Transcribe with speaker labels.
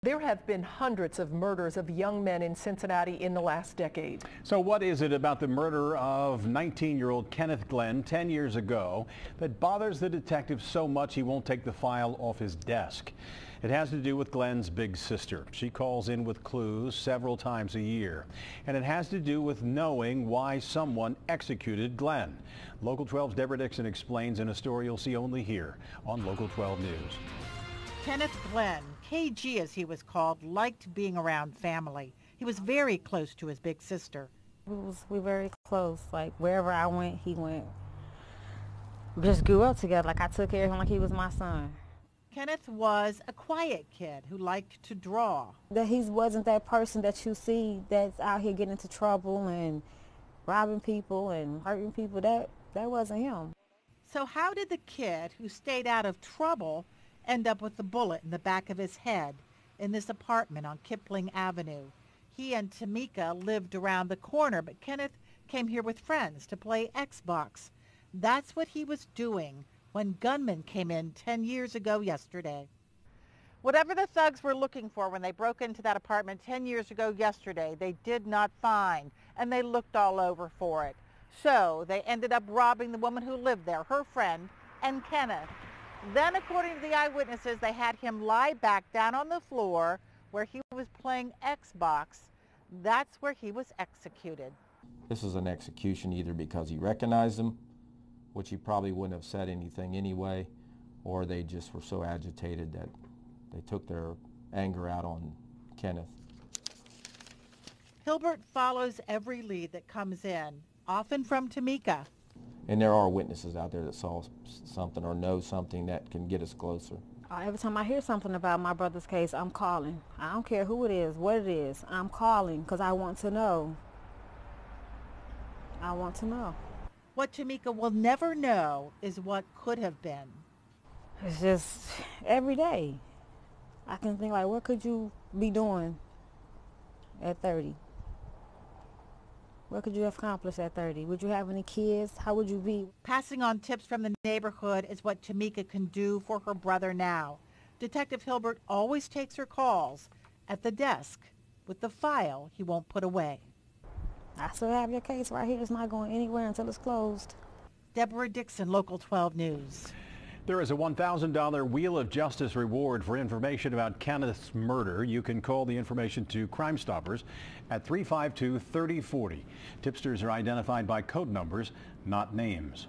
Speaker 1: There have been hundreds of murders of young men in Cincinnati in the last decade.
Speaker 2: So what is it about the murder of 19-year-old Kenneth Glenn 10 years ago that bothers the detective so much he won't take the file off his desk? It has to do with Glenn's big sister. She calls in with clues several times a year. And it has to do with knowing why someone executed Glenn. Local 12's Deborah Dixon explains in a story you'll see only here on Local 12 News.
Speaker 3: Kenneth Glenn, KG as he was called, liked being around family. He was very close to his big sister.
Speaker 4: We were very close. Like wherever I went, he went. We just grew up together. Like I took care of him like he was my son.
Speaker 3: Kenneth was a quiet kid who liked to draw.
Speaker 4: That he wasn't that person that you see that's out here getting into trouble and robbing people and hurting people. That wasn't him.
Speaker 3: So how did the kid who stayed out of trouble end up with a bullet in the back of his head in this apartment on Kipling Avenue? He and Tamika lived around the corner, but Kenneth came here with friends to play Xbox. That's what he was doing when gunmen came in 10 years ago yesterday. Whatever the thugs were looking for when they broke into that apartment 10 years ago yesterday, they did not find, and they looked all over for it. So they ended up robbing the woman who lived there, her friend, and Kenneth. Then, according to the eyewitnesses, they had him lie back down on the floor where he was playing Xbox. That's where he was executed.
Speaker 5: This is an execution either because he recognized him, which he probably wouldn't have said anything anyway, or they just were so agitated that they took their anger out on Kenneth.
Speaker 3: Hilbert follows every lead that comes in, often from Tamika.
Speaker 5: And there are witnesses out there that saw something or know something that can get us closer.
Speaker 4: Every time I hear something about my brother's case, I'm calling. I don't care who it is, what it is. I'm calling because I want to know. I want to know.
Speaker 3: What Tamika will never know is what could have been.
Speaker 4: It's just every day. I can think like, what could you be doing at 30? What could you have accomplished at 30? Would you have any kids? How would you be?
Speaker 3: Passing on tips from the neighborhood is what Tamika can do for her brother now. Detective Hilbert always takes her calls at the desk with the file he won't put away.
Speaker 4: I still have your case right here. It's not going anywhere until it's closed.
Speaker 3: Deborah Dixon, Local 12 News.
Speaker 2: There is a $1,000 Wheel of Justice reward for information about Kenneth's murder. You can call the information to Crime Stoppers at 352-3040. Tipsters are identified by code numbers, not names.